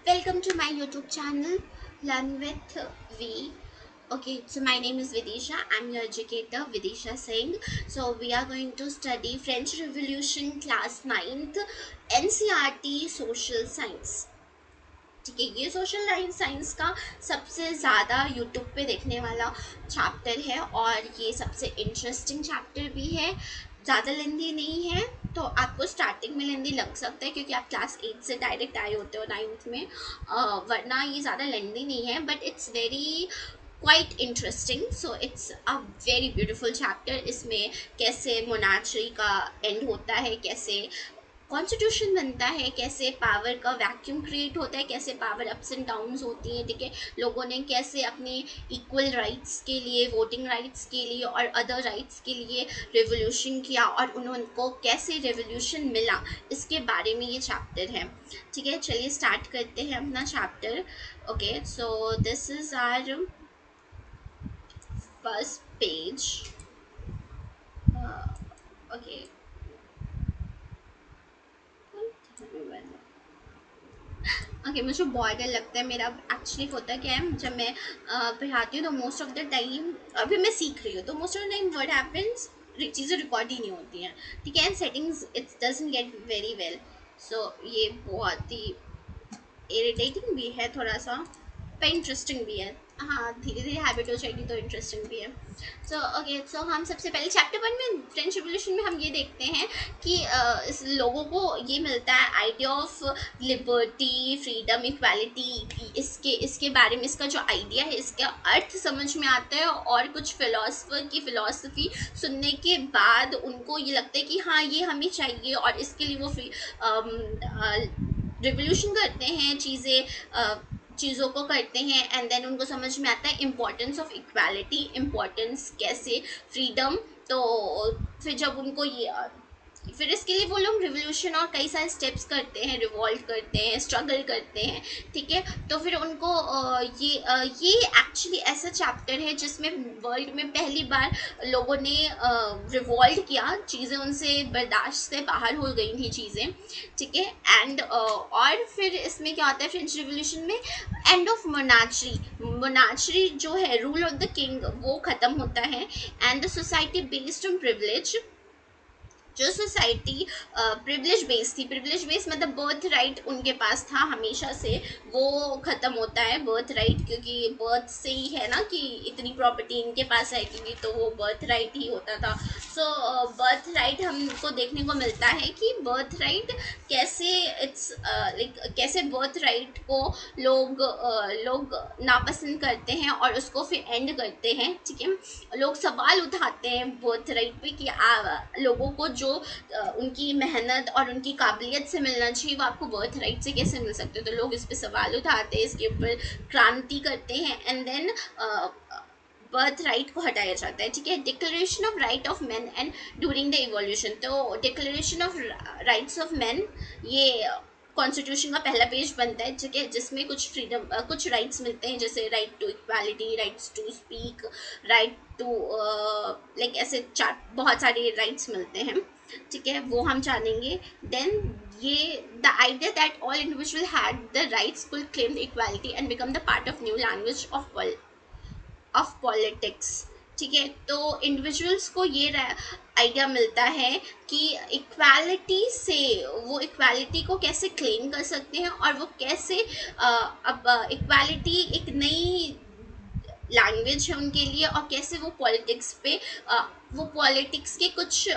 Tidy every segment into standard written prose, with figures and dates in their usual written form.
Welcome to my YouTube channel, Learn with V. Okay, so my name is Vidisha. I'm your educator, Vidisha Singh. So we are going to study French Revolution class 9th NCERT Social Science. ठीक है, ये social science का सबसे ज़्यादा YouTube पे देखने वाला chapter है और ये सबसे इंटरेस्टिंग चैप्टर भी है। ज़्यादा लेंदी नहीं है, तो आपको स्टार्टिंग में लेंदी लग सकता है क्योंकि आप क्लास 8 से डायरेक्ट आए होते हो 9th में। वरना ये ज़्यादा लेंदी नहीं है, but it's very quite interesting. So it's a very beautiful chapter. इसमें कैसे मोनार्ची का एंड होता है, कैसे कॉन्स्टिट्यूशन बनता है, कैसे पावर का वैक्यूम क्रिएट होता है, कैसे पावर अप्स एंड डाउन्स होती हैं, ठीक है। लोगों ने कैसे अपने इक्वल राइट्स के लिए, वोटिंग राइट्स के लिए और अदर राइट्स के लिए रेवोल्यूशन किया और उनको कैसे रेवोल्यूशन मिला, इसके बारे में ये चैप्टर है। ठीक है, चलिए स्टार्ट करते हैं अपना chapter. Okay, so this is our first page. Okay, okay, मुझे बहुत डर लगता है। मेरा एक्चुअली होता क्या है, जब मैं पढ़ाती हूँ तो मोस्ट ऑफ द टाइम, अभी मैं सीख रही हूँ तो most of the time what happens, चीज़ें रिकॉर्ड ही नहीं होती हैं, ठीक है। And settings it's doesn't get very well. So ये बहुत ही इरिटेटिंग भी है थोड़ा सा, पर इंटरेस्टिंग भी है। हाँ, धीरे धीरे हैबिट हो जाएगी तो इंटरेस्टिंग भी है। सो ओके, सो हम सबसे पहले चैप्टर 1 में, फ्रेंच रिवोल्यूशन में हम ये देखते हैं कि इस लोगों को ये मिलता है idea of liberty, freedom, equality. इसके इसके बारे में इसका जो आइडिया है, इसका अर्थ समझ में आता है और कुछ फिलोसफर की फिलॉसफी सुनने के बाद उनको ये लगता है कि हाँ, ये हमें चाहिए और इसके लिए वो रिवोल्यूशन करते हैं, चीज़ों को करते हैं। एंड देन उनको समझ में आता है इम्पोर्टेंस ऑफ इक्वालिटी, इम्पोर्टेंस कैसे, फ्रीडम। तो फिर जब उनको ये फिर इसके लिए वो लोग रिवोल्यूशन और कई सारे स्टेप्स करते हैं, रिवॉल्ट करते हैं, स्ट्रगल करते हैं, ठीक है। तो फिर उनको ये एक्चुअली ऐसा चैप्टर है जिसमें वर्ल्ड में पहली बार लोगों ने रिवॉल्ट किया, चीज़ें उनसे बर्दाश्त से बाहर हो गई थी चीज़ें, ठीक है। एंड और फिर इसमें क्या होता है फ्रेंच रिवोल्यूशन में, एंड ऑफ मोनार्ची। मोनार्ची जो है, रूल ऑफ द किंग, वो ख़त्म होता है। And the society based on privilege, जो सोसाइटी प्रिविलेज बेस थी, प्रिविलेज बेस मतलब बर्थ राइट उनके पास था हमेशा से, वो ख़त्म होता है। बर्थ राइट, क्योंकि बर्थ से ही है ना कि इतनी प्रॉपर्टी इनके पास है, क्योंकि तो वो बर्थ राइट ही होता था। सो बर्थ राइट हमको देखने को मिलता है कि बर्थ राइट कैसे, इट्स लाइक कैसे बर्थ राइट को लोग नापसंद करते हैं और उसको फिर एंड करते हैं, ठीक है। लोग सवाल उठाते हैं बर्थ राइट पे कि लोगों को जो उनकी मेहनत और उनकी काबिलियत से मिलना चाहिए वो आपको बर्थ राइट से कैसे मिल सकते हो। तो लोग इस पे सवाल उठाते हैं, इसके ऊपर क्रांति करते हैं। एंड देन बर्थ राइट को हटाया जाता है, ठीक है। Declaration of right of man and during the evolution, तो declaration of rights of man, ये कॉन्स्टिट्यूशन का पहला पेज बनता है, ठीक है, जिसमें कुछ फ्रीडम, कुछ राइट्स मिलते हैं, जैसे right to equality, rights to speak, right to, like ऐसे चार बहुत सारे राइट्स मिलते हैं, ठीक है, वो हम जानेंगे। देन ये the idea that all individual had the rights could claim the equality and become the part of new language of politics, ठीक है। तो इंडिविजुअल्स को ये आइडिया मिलता है कि इक्वालिटी से, वो इक्वालिटी को कैसे क्लेम कर सकते हैं और वो कैसे अब इक्वालिटी एक नई लैंग्वेज है उनके लिए, और कैसे वो पॉलिटिक्स पे वो पॉलिटिक्स के कुछ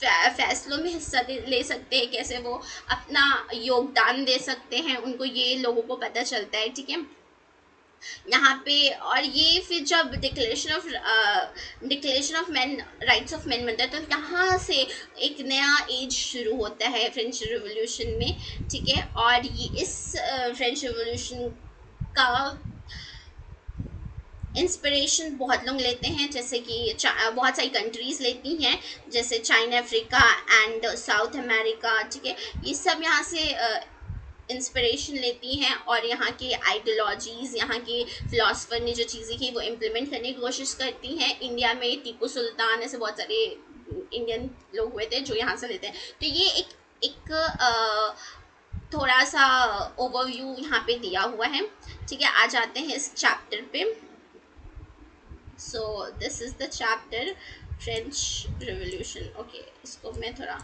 फैसलों में हिस्सा ले सकते हैं, कैसे वो अपना योगदान दे सकते हैं, उनको ये लोगों को पता चलता है, ठीक है, यहाँ पे। और ये फिर जब declaration of man, rights of man बनता है, तो यहाँ से एक नया एज शुरू होता है फ्रेंच रिवोल्यूशन में, ठीक है। और ये इस फ्रेंच रिवोल्यूशन का इंस्पिरेशन बहुत लोग लेते हैं, जैसे कि बहुत सारी कंट्रीज़ लेती हैं, जैसे China, Africa and south America, ठीक है। ये सब यहाँ से इंस्पिरेशन लेती हैं और यहाँ के आइडियोलॉजीज़, यहाँ के फिलोसफर ने जो चीज़ें की वो इम्प्लीमेंट करने की कोशिश करती हैं। इंडिया में टीपू सुल्तान, ऐसे बहुत सारे इंडियन लोग हुए थे जो यहाँ से लेते हैं। तो ये एक थोड़ा सा ओवरव्यू यहाँ पे दिया हुआ है। ठीक है, आ जाते हैं इस चैप्टर पे। सो this is the chapter French revolution. Okay, इसको मैं थोड़ा,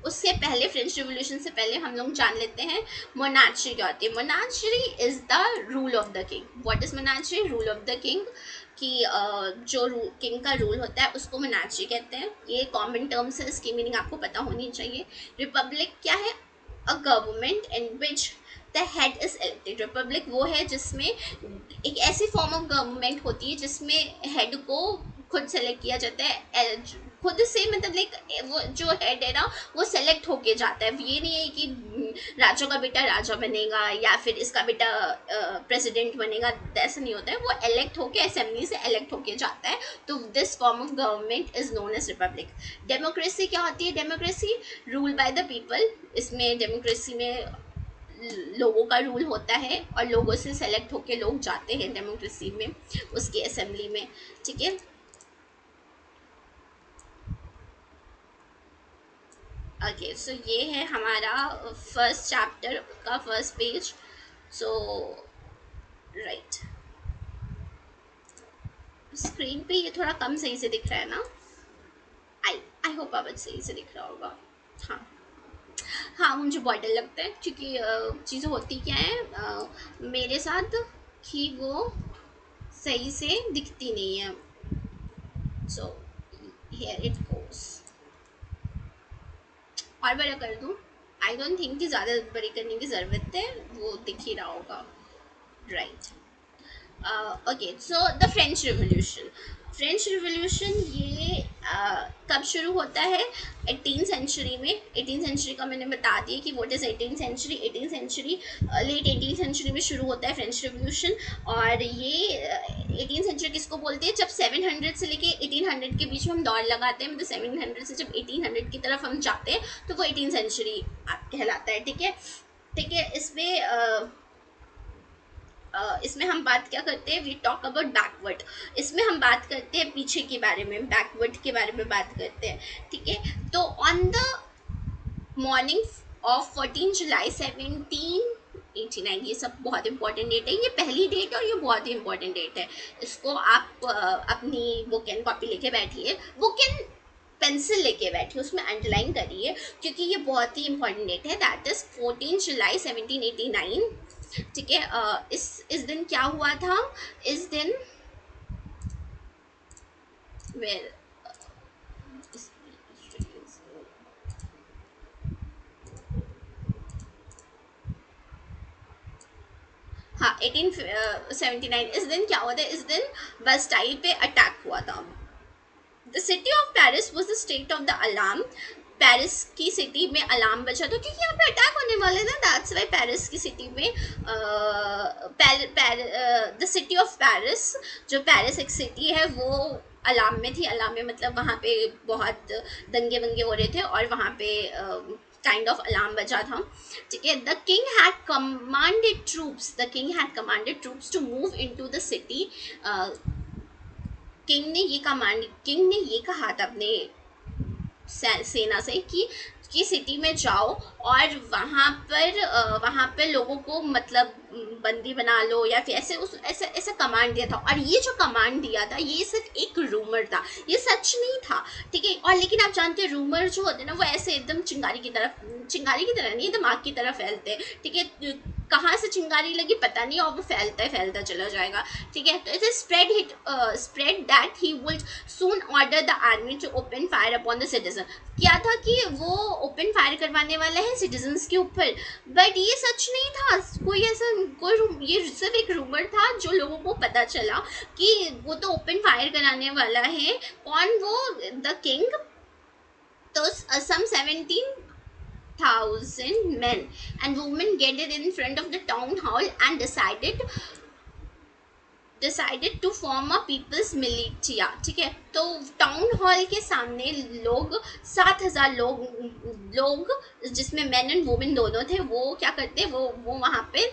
उससे पहले फ्रेंच रिवॉल्यूशन से पहले हम लोग जान लेते हैं मोनार्ची क्या होती है। Monarchy is the rule of the king. What is monarchy? Rule of the king, कि जो किंग का रूल होता है उसको मोनार्ची कहते हैं। ये कॉमन टर्म्स है, इसकी मीनिंग आपको पता होनी चाहिए। रिपब्लिक क्या है? A government in which the head is elected. Republic वो है जिसमें एक ऐसी फॉर्म ऑफ गवर्नमेंट होती है जिसमें हेड को खुद सेलेक्ट किया जाता है, खुद से, मतलब लाइक वो जो हेड है ना वो सेलेक्ट होके जाता है। ये नहीं है कि राजा का बेटा राजा बनेगा या फिर इसका बेटा प्रेसिडेंट बनेगा, ऐसा नहीं होता है। वो इलेक्ट होके, असेंबली से इलेक्ट होके जाता है। तो this form of government is known as republic. Democracy क्या होती है? Democracy rule by the people. इसमें डेमोक्रेसी में लोगों का रूल होता है और लोगों से सेलेक्ट होके लोग जाते हैं डेमोक्रेसी में, उसकी असेंबली में। ठीक है, ओके। सो ये है हमारा फर्स्ट चैप्टर का फर्स्ट पेज। सो राइट, स्क्रीन पे ये थोड़ा कम सही से दिख रहा है ना? आई आई होप अब सही से दिख रहा होगा। हाँ, हाँ मुझे बहुत डर लगता है क्योंकि चीज़ें होती क्या है मेरे साथ कि वो सही से दिखती नहीं है। So here it goes. और बड़ा कर दूँ? आई डोंट थिंक कि ज़्यादा बड़ी करने की ज़रूरत है, वो दिख ही रहा होगा। Right, okay. So the French revolution. French revolution ये कब शुरू होता है? 18 सेंचुरी में। 18 सेंचुरी का मैंने बता दिया कि what is 18 century. 18 century, late 18 century में शुरू होता है फ्रेंच रिवॉल्यूशन। और ये 18 सेंचुरी किसको बोलते हैं? जब 700 से लेके 1800 के बीच में हम दौड़ लगाते हैं, मतलब 700 से जब 1800 की तरफ हम जाते हैं तो वो 18 सेंचुरी कहलाता है। ठीक है, ठीक है। इसमें हम बात क्या करते हैं? We talk about backward. इसमें हम बात करते हैं पीछे के बारे में, बैकवर्ड के बारे में बात करते हैं। ठीक है, तो ऑन द मॉर्निंग ऑफ 14 जुलाई 1789, ये सब बहुत इंपॉर्टेंट डेट है। ये पहली डेट है और ये बहुत ही इंपॉर्टेंट डेट है। इसको आप अपनी बुक एंड कॉपी लेके बैठिए, बुक एंड पेंसिल लेके बैठिए, उसमें अंडरलाइन करिए क्योंकि ये बहुत ही इंपॉर्टेंट डेट है। दैट इज 14 जुलाई 1789। ठीक है, इस दिन क्या हुआ था? इस दिन वेल, हाँ 1879। इस दिन क्या हुआ था? इस दिन बस्टाइल पे अटैक हुआ था। The city of Paris was the state of the alarm. Paris की सिटी में अलार्म बचा था क्योंकि यहाँ पे अटैक होने वाले थे। दैट्स वाई पेरिस की सिटी में द सिटी ऑफ पेरिस, जो पेरिस एक सिटी है, वो अलार्म में थी। अलार्म में मतलब वहाँ पे बहुत दंगे वंगे हो रहे थे और वहाँ पे काइंड ऑफ अलार्म बजा था। ठीक है, the king had commanded troops to move into the city. King ने ये कहा था अपने सेना से कि सिटी में जाओ और वहाँ पर लोगों को मतलब बंदी बना लो या फिर ऐसे ऐसा कमांड दिया था। और ये जो कमांड दिया था ये सिर्फ एक रूमर था, ये सच नहीं था। ठीक है, और लेकिन आप जानते हैं रूमर जो होते हैं ना वो ऐसे एकदम चिंगारी की तरह नहीं, एकदम आग की तरह फैलते हैं। ठीक है, कहाँ से चिंगारी लगी पता नहीं और वो फैलता चला जाएगा। ठीक है, तो it spread that he would soon order the army to open fire upon the citizen. क्या था कि वो ओपन फायर करवाने वाला है सिटीजन्स के ऊपर, बट ये सच नहीं था। ये सिर्फ एक रूमर था जो लोगों को पता चला कि वो तो ओपन फायर कराने वाला है। कौन? वो द किंग। तो some 17,000 men and women gathered in front of the town hall and decided to form a people's militia। ठीक है, तो टाउन हॉल के सामने लोग 7,000 लोग जिसमें मैन एंड वुमेन दोनों थे, वो क्या करते? वो वहाँ पे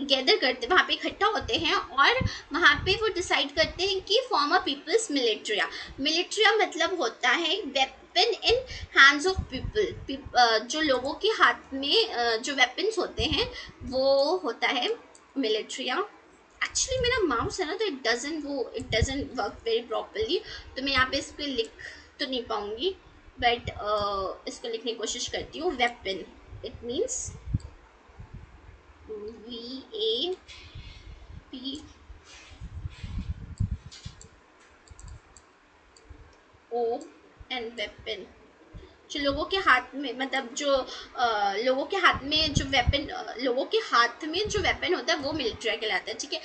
गैदर करते, वहाँ पे इकट्ठा होते हैं और वहाँ पे वो डिसाइड करते हैं कि फॉर्म अ पीपल्स मिलिट्रिया। मिलिट्रिया मतलब होता है weapon in hands of people, जो लोगों के हाथ में जो वेपन्स होते हैं वो होता है मिलिट्रिया। एक्चुअली मेरा माउस है ना, तो it doesn't work very properly, तो मैं यहाँ पे इस पर लिख तो नहीं पाऊंगी, बट इसको लिखने की कोशिश करती हूँ। Weapon, it means VAPO and weapon. जो लोगों के हाथ में, मतलब जो लोगों के हाथ में जो वेपन, लोगों के हाथ में जो वेपन होता है वो मिलिट्री कहलाता है, ठीक है।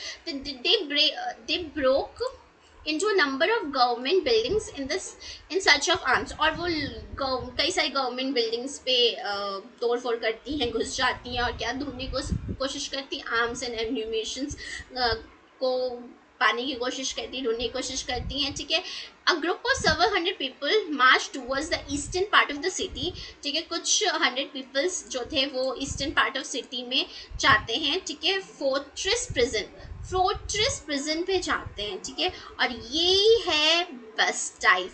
They broke into a number of government buildings in search of arms, और वो कई सारी गवर्नमेंट बिल्डिंग्स पे तोड़ फोड़ करती हैं, घुस जाती हैं और क्या ढूंढने को कोशिश करती हैं, आर्म्स एंड एम्यूनिशंस को पाने की कोशिश करती, ढूंढने की कोशिश करती हैं, ठीक है। A group of several hundred people march towards the eastern part of the city, ठीक है। कुछ 100 पीपल्स जो थे वो ईस्टर्न पार्ट ऑफ सिटी में जाते हैं, ठीक है। फोर्ट्रेस प्रिजन पे जाते हैं, ठीक है। और ये है बस्टाइल,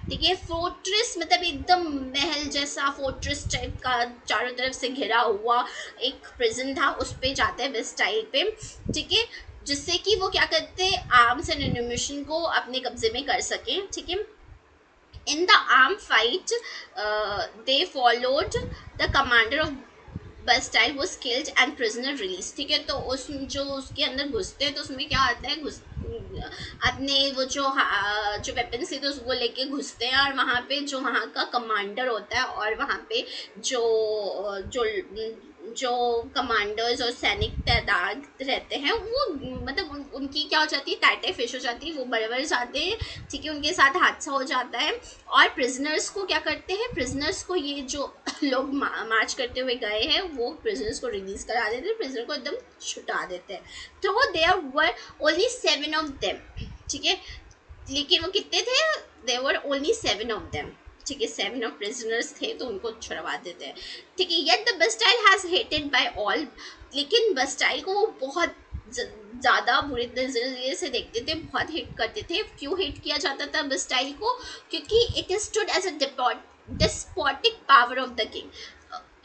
ठीक है। फोर्ट्रेस मतलब एकदम महल जैसा, फोर्ट्रेस टाइप का चारों तरफ से घिरा हुआ एक प्रिजन था, उस पे जाते हैं बस्टाइल पे, ठीक है। जिससे कि वो क्या करते हैं, आर्म्स एंड एनिमेशन को अपने कब्जे में कर सकें, ठीक है। In the arm fight they followed the commander of Bastille वो स्किल्ड एंड प्रिजनर रिलीज, ठीक है। तो उस जो उसके अंदर घुसते हैं तो उसमें क्या आता है, अपने वो जो वेपन्स थे तो वो लेके घुसते हैं, और वहाँ पे जो वहाँ का कमांडर होता है, और वहाँ पे जो जो जो कमांडर्स और सैनिक तैनात रहते हैं वो मतलब उनकी क्या हो जाती है, टाइटे फिश हो जाती है, वो बड़े बड़े जाते हैं, ठीक है। उनके साथ हादसा हो जाता है, और प्रिजनर्स को क्या करते हैं, प्रिजनर्स को ये जो लोग मार्च करते हुए गए हैं वो प्रिजनर्स को रिलीज करा देते हैं, प्रिजनर को एकदम छुटा देते हैं। तो there were only 7 of them, ठीक है। लेकिन वो कितने थे, there were only 7 of them, ठीक है। 7 ऑफ प्रिजनर्स थे तो उनको छुड़वा देते हैं, ठीक है। Yet the Bastille has hated by all, लेकिन बस्टाइल को वो बहुत ज़्यादा बुरे नजरिए से देखते थे, बहुत हिट करते थे। क्यों हिट किया जाता था बस्टाइल को, क्योंकि it stood as a despotic power of the king.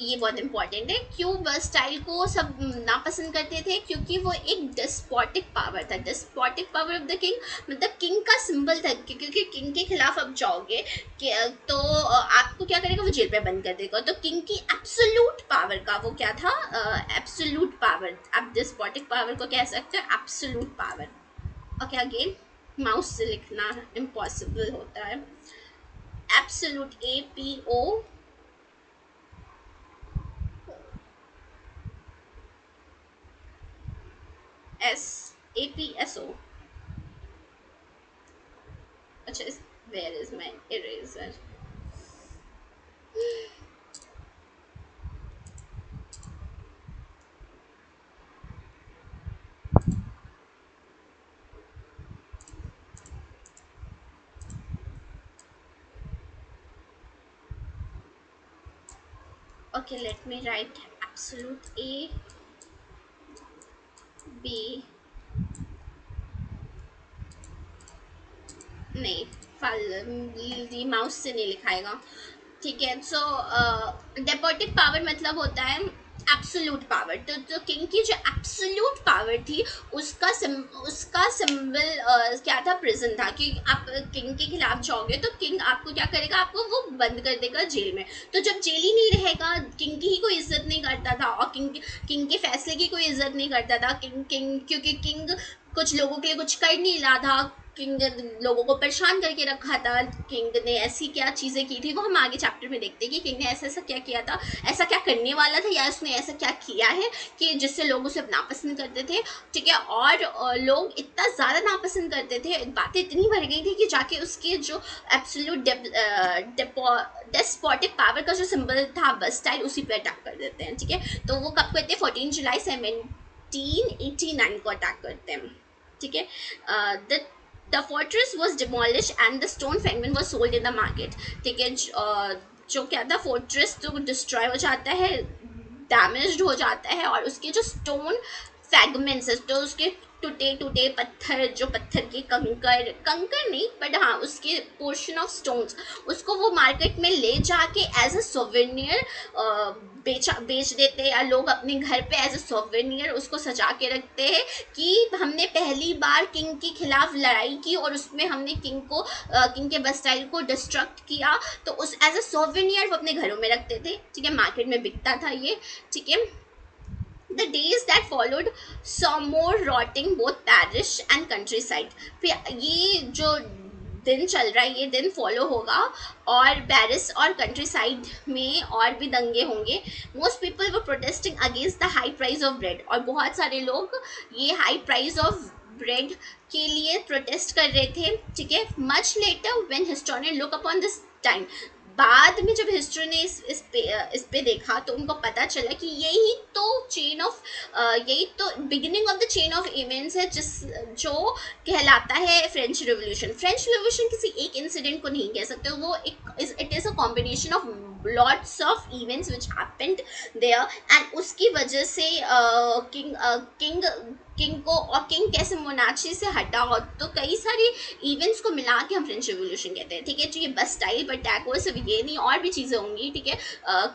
ये बहुत इंपॉर्टेंट है, क्यों बस्टाइल को सब नापसंद करते थे, क्योंकि वो एक डिस्पोटिक पावर था। Despotic power of the king मतलब किंग का सिंबल था, क्योंकि किंग के खिलाफ आप जाओगे तो आपको क्या करेगा, वो जेल पे बंद कर देगा। तो किंग की एब्सोल्यूट पावर का वो क्या था, एब्सोल्यूट पावर, आप डिस्पोटिक पावर को कह सकते हो absolute power. Okay, again mouse से लिखना इम्पॉसिबल होता है। Absolute, APSO। अच्छा, where is my eraser. Okay, let me write absolute A B, नहीं, फाल माउस से नहीं लिखाएगा, ठीक है। सो डेपोटिक पावर मतलब होता है एब्सोल्यूट पावर। तो किंग की जो एब्सोल्यूट पावर थी उसका सिंबल क्या था, प्रिजन था। कि आप किंग के खिलाफ जाओगे तो किंग आपको क्या करेगा, आपको वो बंद कर देगा जेल में। तो जब जेल ही नहीं रहेगा, किंग की ही कोई इज्जत नहीं करता था, और किंग के फैसले की कोई इज्जत नहीं करता था। किंग क्योंकि किंग कुछ लोगों के लिए कुछ कर नहीं रहा था, किंग लोगों को परेशान करके रखा था। किंग ने ऐसी क्या चीज़ें की थी वो हम आगे चैप्टर में देखते हैं कि किंग ने ऐसा ऐसा क्या किया था, ऐसा क्या करने वाला था, या उसने ऐसा क्या किया है कि जिससे लोग उसे नापसंद करते थे, ठीक है। और लोग इतना ज़्यादा नापसंद करते थे, बातें इतनी बढ़ गई थी कि जाके उसके जो एब्सोल्यूट डेस्पोटिक पावर का जो सिंबल था बस्टाइल, उसी पर अटैक कर देते हैं, ठीक है। तो वो कब करते हैं, 14 जुलाई 1789 को अटैक करते हैं, ठीक है। The fortress was demolished and the stone fragment was sold in the market, ठीक है। जो क्या था, फोर्ट्रेस जो डिस्ट्रॉय हो जाता है, डैमेज्ड हो जाता है, और उसके जो स्टोन फ्रैगमेंट्स है, तो उसके टूटे टूटे पत्थर, जो पत्थर के कंकर कंकर नहीं बट हाँ उसके पोर्शन ऑफ स्टोन्स, उसको वो मार्केट में ले जाके एज अ सोवेनियर बेच देते हैं, या लोग अपने घर पे एज अ सोवेनियर उसको सजा के रखते हैं कि हमने पहली बार किंग के खिलाफ लड़ाई की और उसमें हमने किंग के बस्टाइल को डिस्ट्रक्ट किया, तो उस एज अ सोवेनियर वो अपने घरों में रखते थे। ठीक है, मार्केट में बिकता था ये। ठीक है, the days that followed saw more rotting both parish and countryside। फिर ये जो दिन चल रहा है ये दिन फॉलो होगा, और पेरिस और कंट्री साइड में और भी दंगे होंगे। Most people were protesting against the high price of bread, और बहुत सारे लोग ये हाई प्राइस ऑफ ब्रेड के लिए प्रोटेस्ट कर रहे थे। ठीक है, much later when historian look upon this time, बाद में जब हिस्ट्री ने इस पे देखा तो उनको पता चला कि यही तो beginning of the chain of events है, जिस जो कहलाता है फ्रेंच रिवॉल्यूशन। फ्रेंच रिवॉल्यूशन किसी एक इंसिडेंट को नहीं कह सकते, वो it is a combination of lots of events which happened there, and उसकी वजह से किंग को, और किंग कैसे मोनार्ची से हटा हो, तो कई सारी इवेंट्स को मिला के हम फ्रेंच रिवॉल्यूशन कहते हैं। ठीक है, तो ये बस स्टाइल पर टैग और सिर्फ ये नहीं, और भी चीज़ें होंगी। ठीक है,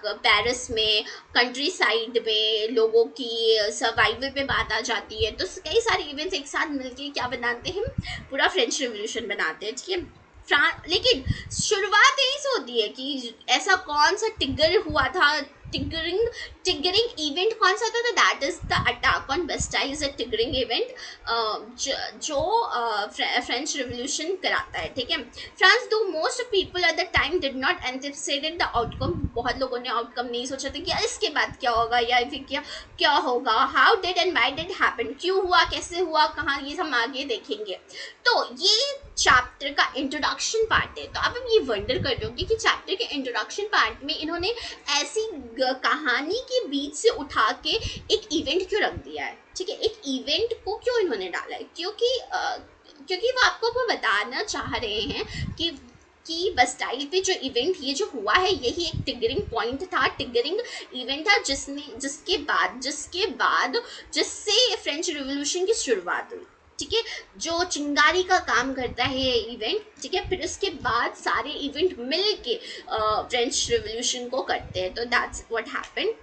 पेरिस में, कंट्री साइड में लोगों की सर्वाइवल पे बात आ जाती है, तो कई सारे इवेंट्स एक साथ मिलके क्या बनाते हैं, पूरा फ्रेंच रिवॉल्यूशन बनाते हैं। ठीक है, लेकिन शुरुआत यही से होती है कि ऐसा कौन सा टिगर हुआ था, टिगरिंग टिगरिंग इवेंट कौन सा था, तो that is the attack on Bastille is a triggering event जो फ्रेंच रिवॉल्यूशन कराता है। ठीक है, France though most people at the time did not anticipate the outcome, बहुत लोगों ने आउटकम नहीं सोचा था कि इसके बाद क्या होगा या फिर क्या क्या होगा। How did and why did happen, क्यों हुआ, कैसे हुआ, कहाँ, ये हम आगे देखेंगे। तो ये चैप्टर का इंट्रोडक्शन पार्ट है। तो अब हम ये वंडर कर रहे होंगे कि चैप्टर के इंट्रोडक्शन पार्ट में इन्होंने ऐसी कहानी के बीच से उठा के एक इवेंट क्यों रख दिया है। ठीक है, एक इवेंट को क्यों इन्होंने डाला है, क्योंकि वो आपको वो बताना चाह रहे हैं कि बस्टाइल पे जो इवेंट ये जो हुआ है यही एक टिगरिंग पॉइंट था, टिगरिंग इवेंट था, जिससे फ्रेंच रिवॉल्यूशन की शुरुआत हुई। ठीक है, जो चिंगारी का काम करता है ये इवेंट। ठीक है, फिर उसके बाद सारे इवेंट मिल के फ्रेंच रिवॉल्यूशन को करते हैं, तो दैट्स व्हाट हैपेंड।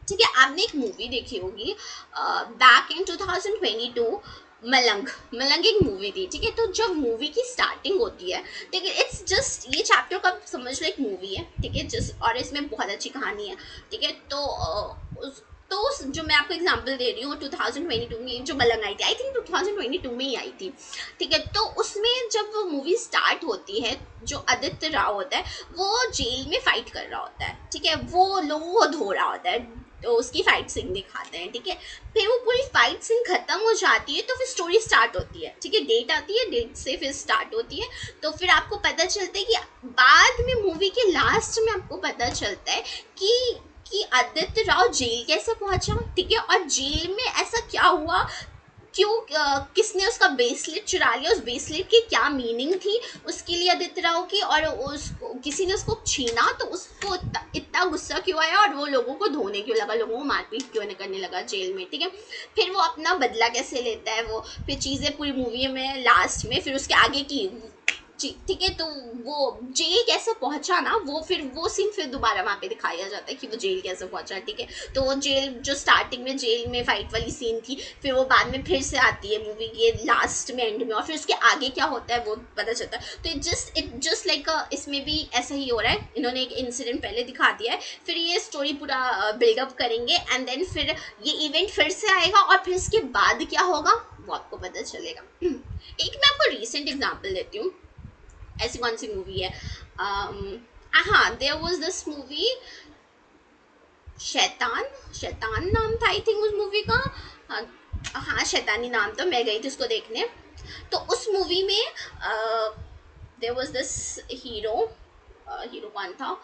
ठीक है, आपने एक मूवी देखी होगी बैक इन 2022, मलंग। मलंग एक मूवी थी। ठीक है, तो जब मूवी की स्टार्टिंग होती है, ठीक है, इट्स जस्ट ये चैप्टर का समझ लो एक मूवी है। ठीक है, जस्ट, और इसमें बहुत अच्छी कहानी है। ठीक है, जो मैं आपको एग्जांपल दे रही हूँ 2022 में जो मलंग आई थी, आई थिंक 2022 में ही आई थी। ठीक है, तो उसमें जब वो मूवी स्टार्ट होती है, जो आदित्य राव होता है वो जेल में फाइट कर रहा होता है। ठीक है, वो लोगों को धो रहा होता है, तो उसकी फाइट सीन दिखाते हैं। ठीक है, फिर वो पूरी फाइट सीन खत्म हो जाती है तो फिर स्टोरी स्टार्ट होती है। ठीक है, डेट आती है, डेट से फिर स्टार्ट होती है, तो फिर आपको पता चलता है कि बाद में मूवी के लास्ट में आपको पता चलता है कि आदित्य राव जेल कैसे पहुंचा। ठीक है, और जेल में ऐसा क्या हुआ, क्यों किसने उसका ब्रेसलेट चुरा लिया, उस ब्रेसलेट की क्या मीनिंग थी उसके लिए आदित्य राव की, और उसको किसी ने उसको छीना तो उसको इतना गुस्सा क्यों आया, और वो लोगों को धोने क्यों लगा, लोगों को मारपीट क्यों करने लगा जेल में। ठीक है, फिर वो अपना बदला कैसे लेता है, वो फिर चीज़ें पूरी मूवी में लास्ट में फिर उसके आगे की। ठीक है, तो वो जेल कैसे पहुंचा ना, वो फिर वो सीन फिर दोबारा वहाँ पे दिखाया जाता है कि वो जेल कैसे पहुंचा। ठीक है, तो वो जेल जो स्टार्टिंग में जेल में फाइट वाली सीन थी, फिर वो बाद में फिर से आती है मूवी के लास्ट में, एंड में, और फिर उसके आगे क्या होता है वो पता चलता है। तो इट जस्ट लाइक इसमें भी ऐसा ही हो रहा है, इन्होंने एक इंसिडेंट पहले दिखा दिया है, फिर ये स्टोरी पूरा बिल्डअप करेंगे, एंड देन फिर ये इवेंट फिर से आएगा, और फिर इसके बाद क्या होगा वो आपको पता चलेगा। एक मैं आपको रिसेंट एग्जाम्पल देती हूँ, ऐसी कौन सी मूवी है, हाँ, देयर वाज दिस मूवी शैतान, शैतान नाम था आई थिंक उस मूवी का। हाँ, शैतानी नाम था, मैं गई थी उसको देखने। तो उस मूवी में there was this hero, hero कौन था,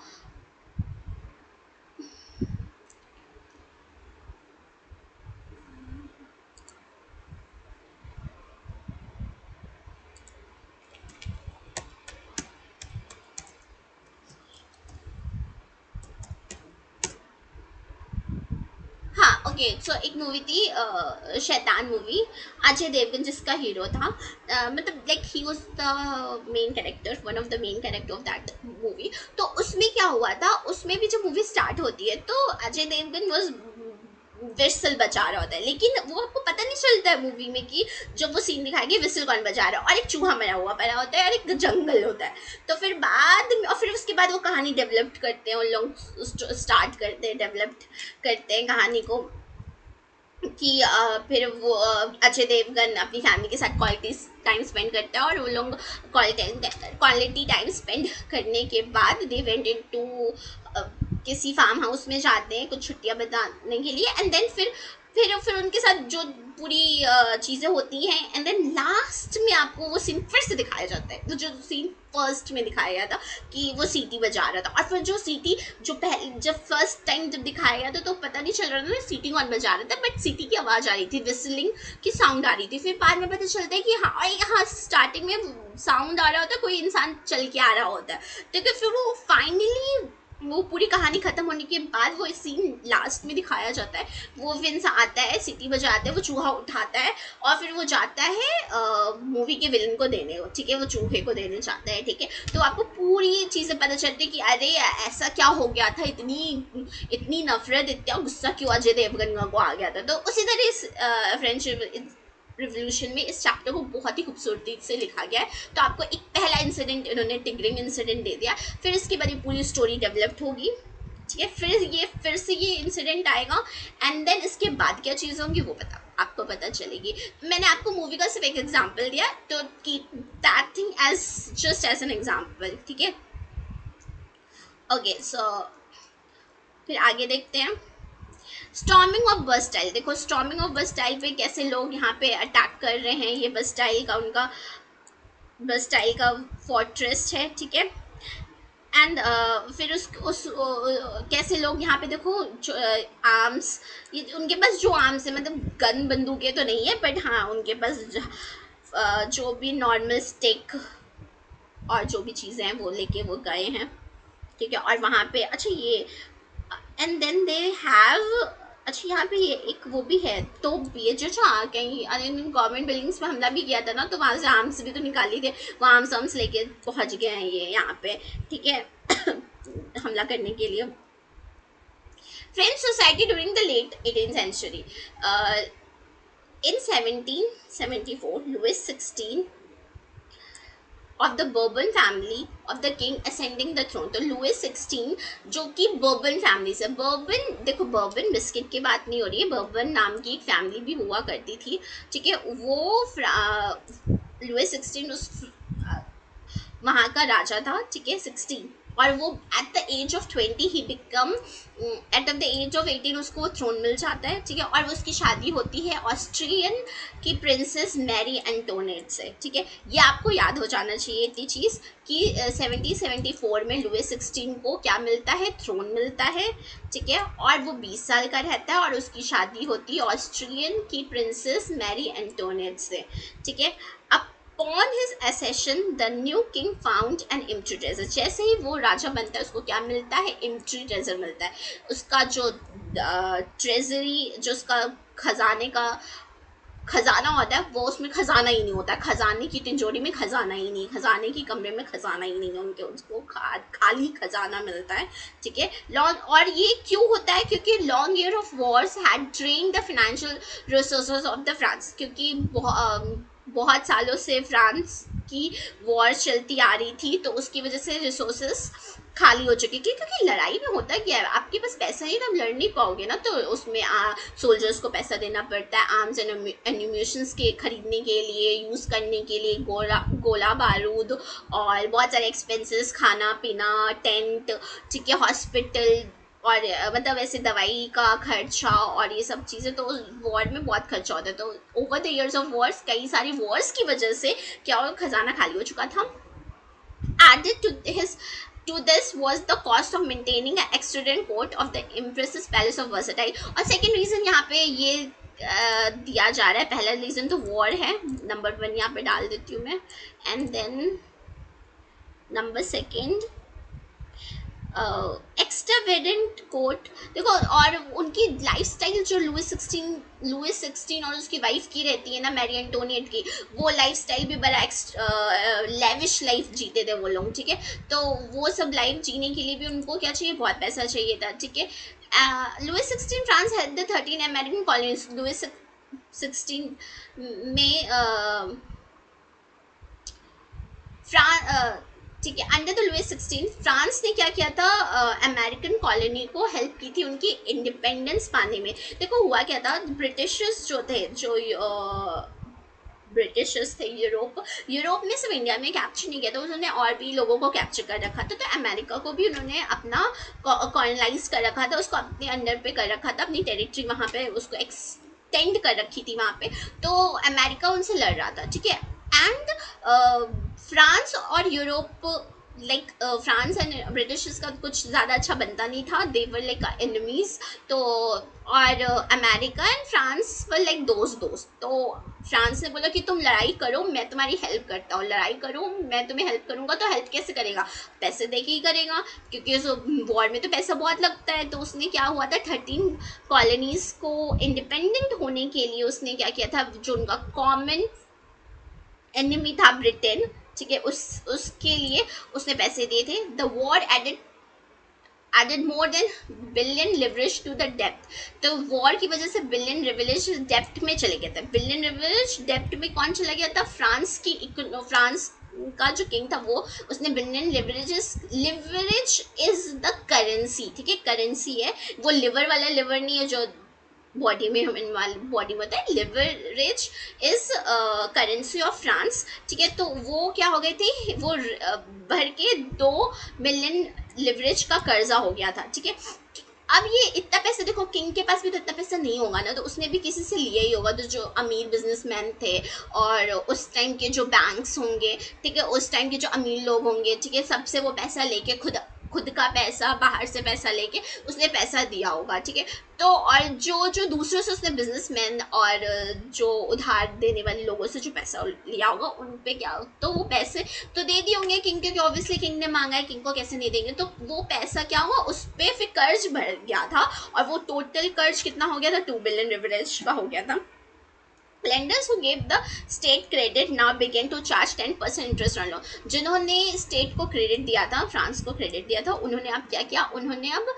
हाँ ओके, ओके सो एक मूवी थी शैतान मूवी, अजय देवगन जिसका हीरो था, मतलब like he was the main character, one of the main character of that movie. तो उसमें क्या हुआ था, उसमें भी जब मूवी स्टार्ट होती है तो अजय देवगन वाज विसल बजा रहा होता है, लेकिन वो आपको पता नहीं चलता है मूवी में कि जब वो सीन दिखाएंगे विसल कौन बजा रहा है, और एक चूहा मरा हुआ पड़ा होता है और एक जंगल होता है। तो फिर बाद में, और फिर उसके बाद वो कहानी डेवलप करते हैं, उन लोग स्टार्ट करते हैं, डेवलप करते हैं कहानी को कि फिर वो अजय देवगन अपनी फैमिली के साथ क्वालिटी टाइम स्पेंड करता है, और वो लोग क्वालिटी टाइम स्पेंड करने के बाद दे वेंट इनटू किसी फार्म हाउस में जाते हैं कुछ छुट्टियां बिताने के लिए, एंड देन फिर उनके साथ जो पूरी चीज़ें होती हैं, एंड देन लास्ट में आपको वो सीन फिर से दिखाया जाता है, तो जो सीन फर्स्ट में दिखाया गया था कि वो सीटी बजा रहा था, और फिर जो सीटी जो पहले जब फर्स्ट टाइम जब दिखाया गया था तो पता नहीं चल रहा था सीटी कौन बजा रहा था, बट सीटी की आवाज़ आ रही थी, विस्लिंग की साउंड आ रही थी। फिर बाद में पता चलता है कि हाँ यहाँ स्टार्टिंग में साउंड आ रहा होता है, कोई इंसान चल के आ रहा होता है, तो फिर वो फाइनली वो पूरी कहानी खत्म होने के बाद वो सीन लास्ट में दिखाया जाता है, वो विंस आता है, सिटी बजाता है, वो चूहा उठाता है और फिर वो जाता है मूवी के विलन को देने, ठीक है, वो चूहे को देने जाता है, ठीक है। तो आपको पूरी चीज़ें पता चलती है कि अरे ऐसा क्या हो गया था, इतनी नफरत, इतना गुस्सा क्यों अजय देवगन को आ गया था। तो उसी तरह इस फ्रेंडशिप रिवोल्यूशन में इस चैप्टर को बहुत ही खूबसूरती से लिखा गया है। तो आपको एक पहला इंसिडेंट इन्होंने टिगरिंग इंसिडेंट दे दिया, फिर इसके बाद ये पूरी स्टोरी डेवलप्ड होगी, ठीक है, फिर से ये इंसिडेंट आएगा, एंड देन इसके बाद क्या चीज़ होंगी वो आपको पता चलेगी। मैंने आपको मूवी का सिर्फ एक एग्जाम्पल दिया, तो keep that thing as just as an example, ठीक है। ओके सो फिर आगे देखते हैं स्टॉर्मिंग ऑफ बस्टाइल। देखो स्टॉर्मिंग ऑफ बस्टाइल पे कैसे लोग यहाँ पे अटैक कर रहे हैं, ये बस्टाइल का उनका बस्टाइल का फोर्ट्रेस है, ठीक है। एंड फिर कैसे लोग यहाँ पे देखो आर्म्स, ये उनके पास जो आर्म्स है मतलब गन बंदूकें तो नहीं है, बट हाँ उनके पास जो भी नॉर्मल स्टिक और जो भी चीज़ें हैं वो लेके वो गए हैं, ठीक है। और वहाँ पे अच्छा ये एंड देन दे हैव, अच्छा यहाँ पे ये एक वो भी है, तो भी है जो कहीं गवर्नमेंट बिल्डिंग्स में हमला भी किया था ना, तो वहाँ से आर्म्स भी तो निकाली थे, वो आर्म्स लेके पहुँच गए हैं ये यहाँ पे, ठीक है हमला करने के लिए। French society during the late 18th century, in 1774 Louis XVI of the Bourbon family of the king ascending the throne। तो लुइस 16 जो कि बर्बन फैमिली से, बर्बन देखो बर्बन बिस्किट की बात नहीं हो रही है, बर्बन नाम की एक फैमिली भी हुआ करती थी, ठीक है। वो लुइस 16 उस वहाँ का राजा था, ठीक है 16, और वो at the age of 20 he become at the age of 18 उसको थ्रोन मिल जाता है, ठीक है। और वो उसकी शादी होती है ऑस्ट्रियन की प्रिंसेस मैरी एंटोनेट से, ठीक है। ये आपको याद हो जाना चाहिए इतनी चीज़ कि 1774 में लुइस 16 को क्या मिलता है, थ्रोन मिलता है, ठीक है। और वो 20 साल का रहता है और उसकी शादी होती है ऑस्ट्रियन की प्रिंसेस मैरी एंटोनेट से, ठीक है। Upon his accession, the new king found an empty treasure। जैसे ही वो राजा बनता है उसको क्या मिलता है, empty treasure मिलता है। उसका जो ट्रेजरी, जो उसका खजाना होता है, वो उसमें खजाना ही नहीं होता, खजाने की तिजोरी में खजाना ही नहीं, खजाने की कमरे में खजाना ही नहीं है उनके, उसको खाली खजाना मिलता है, ठीक है। और ये क्यों होता है, क्योंकि long year of Wars had drained the financial resources of the France, क्योंकि बहुत सालों से फ्रांस की वॉर चलती आ रही थी, तो उसकी वजह से रिसोर्सेस खाली हो चुकी थी। क्योंकि लड़ाई में होता क्या है, आपके पास पैसा ही, आप लड़ नहीं पाओगे ना, तो उसमें सोल्जर्स को पैसा देना पड़ता है, आर्म्स एंड एम्यूनिशंस के खरीदने के लिए, यूज़ करने के लिए, गोला बारूद और बहुत सारे एक्सपेंसेस, खाना पीना, टेंट, ठीक है, हॉस्पिटल, और मतलब ऐसे दवाई का खर्चा और ये सब चीज़ें, तो वॉर में बहुत खर्चा होता है। तो over the years of Wars, कई सारी वॉर्स की वजह से क्या हो, खजाना खाली हो चुका था। Added to this was the cost of maintaining an extended court of the Empress's Palace of Versailles। और सेकेंड रीज़न यहाँ पे ये दिया जा रहा है, पहला रीज़न तो वॉर है, नंबर 1 यहाँ पे डाल देती हूँ मैं, and then number second extravagant court देखो। और उनकी लाइफस्टाइल जो लुइस 16 और उसकी वाइफ की रहती है ना, मैरी एंटोनियट की, वो लाइफस्टाइल भी बड़ा लेविश लाइफ जीते थे वो लोग, ठीक है। तो वो सब लाइफ जीने के लिए भी उनको क्या चाहिए, बहुत पैसा चाहिए था, ठीक है। Louis 16 France had the 13 American colonies. Louis 16 में फ्रांस, ठीक है, अंडर द लुइस 16 फ्रांस ने क्या किया था, अमेरिकन कॉलोनी को हेल्प की थी उनकी इंडिपेंडेंस पाने में। देखो हुआ क्या था, ब्रिटिशर्स जो थे, जो ब्रिटिशर्स थे, यूरोप यूरोप ने सिर्फ इंडिया में कैप्चर नहीं किया था, उन्होंने और भी लोगों को कैप्चर कर रखा था। तो अमेरिका को भी उन्होंने अपना कॉलोनाइज कर रखा था, उसको अपने अंडर पे कर रखा था, अपनी टेरिटरी वहाँ पे उसको एक्सटेंड कर रखी थी वहाँ पे। तो अमेरिका उनसे लड़ रहा था, ठीक है। एंड फ्रांस और Europe, like France and British का कुछ ज़्यादा अच्छा बनता नहीं था, दे वर लाइक एनिमीज। तो और America and France were like दोस्त। तो फ्रांस ने बोला कि तुम लड़ाई करो, मैं तुम्हारी हेल्प करता हूँ, लड़ाई करो, मैं तुम्हें हेल्प करूँगा। तो हेल्प कैसे करेगा, पैसे दे के ही करेगा, क्योंकि उस वॉर में तो पैसा बहुत लगता है। तो उसने क्या हुआ था, 13 कॉलोनीज को इंडिपेंडेंट होने के लिए उसने क्या किया था, जो उनका कॉमन एनिमी था ब्रिटेन, ठीक है, उसके लिए उसने पैसे दिए थे। The war added more than billion livres to the depth. तो वॉर की वजह से बिलियन लिवरेज डेप्थ में चले गए थे। बिलियन लिवरेज डेप्थ में कौन चला गया था, फ्रांस का जो किंग था वो, उसने billion leverage is the currency, ठीक है, करेंसी है वो, लिवर वाला लिवर नहीं है जो बॉडी में, ह्यूमन बॉडी में होता है। Leverage is currency of France, ठीक है। तो वो क्या हो गई थी, वो भर के 2 मिलियन लिवरेज का कर्जा हो गया था, ठीक है। अब ये इतना पैसा, देखो किंग के पास भी तो इतना पैसा नहीं होगा ना, तो उसने भी किसी से लिया ही होगा। तो जो अमीर बिजनेसमैन थे और उस टाइम के जो बैंक्स होंगे, ठीक है, उस टाइम के जो अमीर लोग होंगे, ठीक है, सबसे वो पैसा लेके खुद का पैसा, बाहर से पैसा लेके उसने पैसा दिया होगा, ठीक है। तो और जो जो दूसरों से उसने बिजनेसमैन और जो उधार देने वाले लोगों से जो पैसा लिया होगा, उन पे क्या, तो वो पैसे तो दे दिए होंगे किंग, क्योंकि ऑब्वियसली किंग ने मांगा है, किंग को कैसे नहीं देंगे। तो वो पैसा क्या हुआ, उस पर फिर कर्ज भर गया था, और वो टोटल कर्ज कितना हो गया था, 2 बिलियन लिवरेज का हो गया था। Lenders who gave the state credit now began to charge 10% interest on loan। जिन्होंने स्टेट को क्रेडिट दिया था, फ्रांस को क्रेडिट दिया था, उन्होंने अब क्या किया, उन्होंने अब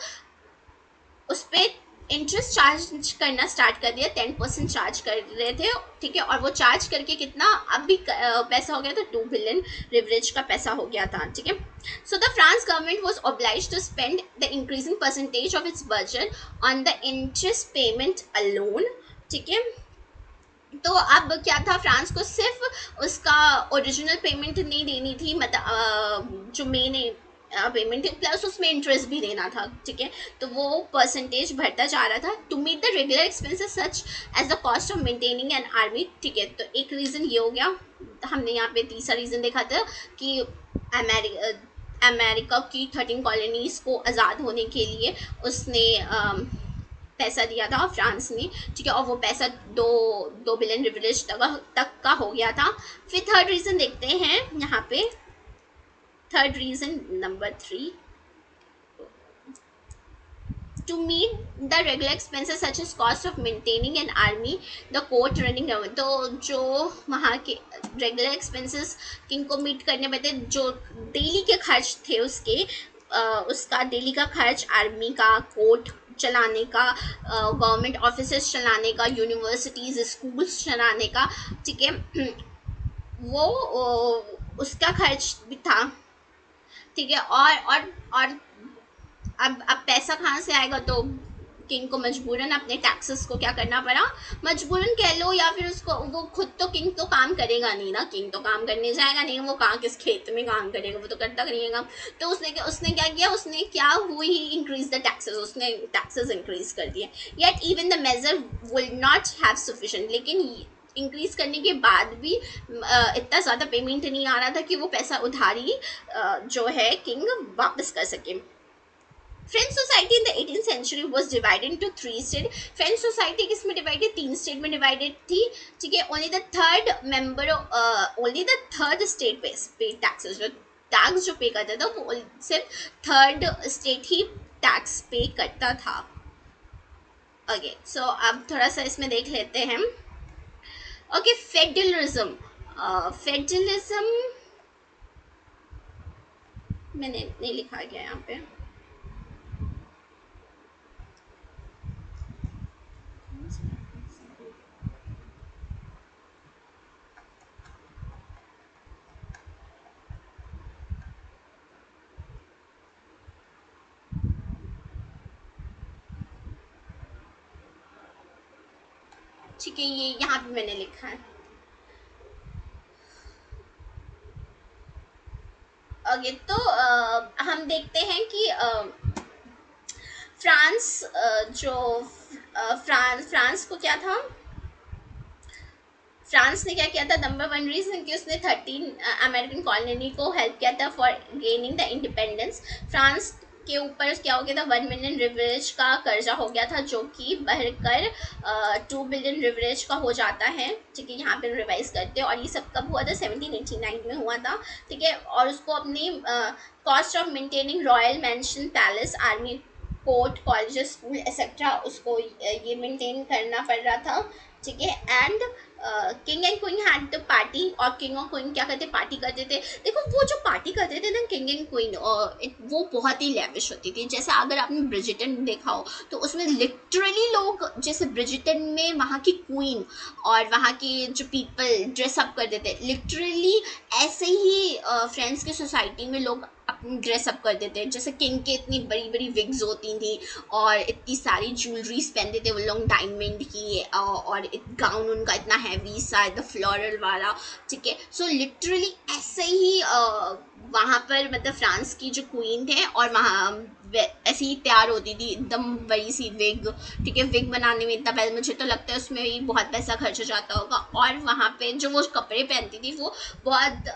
उस पर इंटरेस्ट चार्ज करना स्टार्ट कर दिया। 10% चार्ज कर रहे थे, ठीक है। और वो चार्ज करके कितना अब भी पैसा हो गया था, 2 बिलियन लिवरेज का पैसा हो गया था, ठीक है। So the France government was oblige to spend the increasing percentage of its budget on the interest payment alone, ठीक है। तो अब क्या था, फ्रांस को सिर्फ उसका ओरिजिनल पेमेंट नहीं देनी थी, मतलब जो मेन पेमेंट थी, प्लस उसमें इंटरेस्ट भी देना था, ठीक है। तो वो परसेंटेज बढ़ता जा रहा था। To meet the regular expenses such as the cost of maintaining an army, ठीक है। तो एक रीज़न ये हो गया, हमने यहाँ पे तीसरा रीज़न देखा था कि अमेरिका की 13 कॉलोनीज को आज़ाद होने के लिए उसने पैसा दिया था फ्रांस ने, ठीक है। और वो पैसा 2 बिलियन रिवलेज तक का हो गया था। फिर थर्ड रीज़न देखते हैं यहाँ पे, third reason number 3, to meet the regular expenses such as cost of maintaining an army, the court running government। तो जो वहाँ के रेगुलर एक्सपेंसेस किनको मीट करने पड़ते, जो डेली के खर्च थे उसके, उसका डेली का खर्च, आर्मी का, कोर्ट चलाने का, गवर्नमेंट ऑफिसेस चलाने का, यूनिवर्सिटीज़ स्कूल्स चलाने का, ठीक है, वो उसका खर्च भी था, ठीक है। और अब पैसा कहाँ से आएगा, तो किंग को मजबूरन अपने टैक्सेस को क्या करना पड़ा, मजबूरन कह लो, या फिर उसको, वो खुद तो किंग तो काम करेगा नहीं ना, किंग तो काम करने जाएगा नहीं, वो कहाँ किस खेत में काम करेगा, वो तो करता करिएगा। तो उसने क्या किया, उसने क्या हुई ही इंक्रीज द टैक्सेस, उसने टैक्सेस इंक्रीज कर दिए। Yet even the measure will not have sufficient, लेकिन इंक्रीज करने के बाद भी इतना ज़्यादा पेमेंट नहीं आ रहा था कि वो पैसा उधारी जो है किंग वापस कर सके। French society in the 18th century was divided into 3 state. French society किस में डिवाइडेड, 3 स्टेट में डिवाइडेड थी, ठीक है। ओनली द थर्ड स्टेट पे टैक्सेस, जो टैक्स जो पे करता था वो सिर्फ थर्ड स्टेट ही टैक्स पे करता था। ओके, सो अब थोड़ा सा इसमें देख लेते हैं। Okay, federalism. फेडरलिज्म मैंने नहीं लिखा गया यहाँ पे। ठीक है, ये यहाँ पे मैंने लिखा है। ओके, तो हम देखते हैं कि फ्रांस, जो फ्रांस को क्या था, फ्रांस ने क्या किया था, नंबर वन रीजन कि उसने 13 अमेरिकन कॉलोनी को हेल्प किया था for gaining the independence. France के ऊपर क्या हो गया था, 1 मिलियन रिवरेज का कर्जा हो गया था, जो कि बढ़कर 2 बिलियन रिवरेज का हो जाता है। ठीक है, यहाँ पे रिवाइज करते हैं, और ये सब कब हुआ था, 1789 में हुआ था। ठीक है, और उसको अपनी cost of maintaining royal mention, palace, army, court, college, school etcetera, उसको ये मेंटेन करना पड़ रहा था। ठीक है, and king and queen had the party, और किंग और क्वीन क्या करते, पार्टी करते थे। देखो वो जो पार्टी करते थे ना किंग एंड क्वीन, वो बहुत ही लेविश होती थी। जैसे अगर आपने ब्रिजिटन देखा हो तो उसमें लिटरली लोग, जैसे ब्रिजिटन में वहाँ की क्वीन और वहाँ की जो पीपल ड्रेसअप कर देते, लिटरली ऐसे ही फ्रेंड्स की सोसाइटी में लोग अपनी ड्रेसअप कर देते हैं। जैसे किंग के इतनी बड़ी बड़ी विग्स होती थी और इतनी सारी ज्वेलरीज पहनते थे वो लोग डायमंड की, और गाउन उनका इतना हैवी सा, द फ्लोरल वाला। ठीक है, सो लिटरली ऐसे ही वहाँ पर मतलब फ्रांस की जो क्वीन थे, और वहाँ ऐसी ही तैयार होती थी एकदम बड़ी सी विग। ठीक है, विग बनाने में इतना पैसा, मुझे तो लगता है उसमें भी बहुत पैसा खर्च हो जाता होगा। और वहाँ पे जो वो कपड़े पहनती थी वो बहुत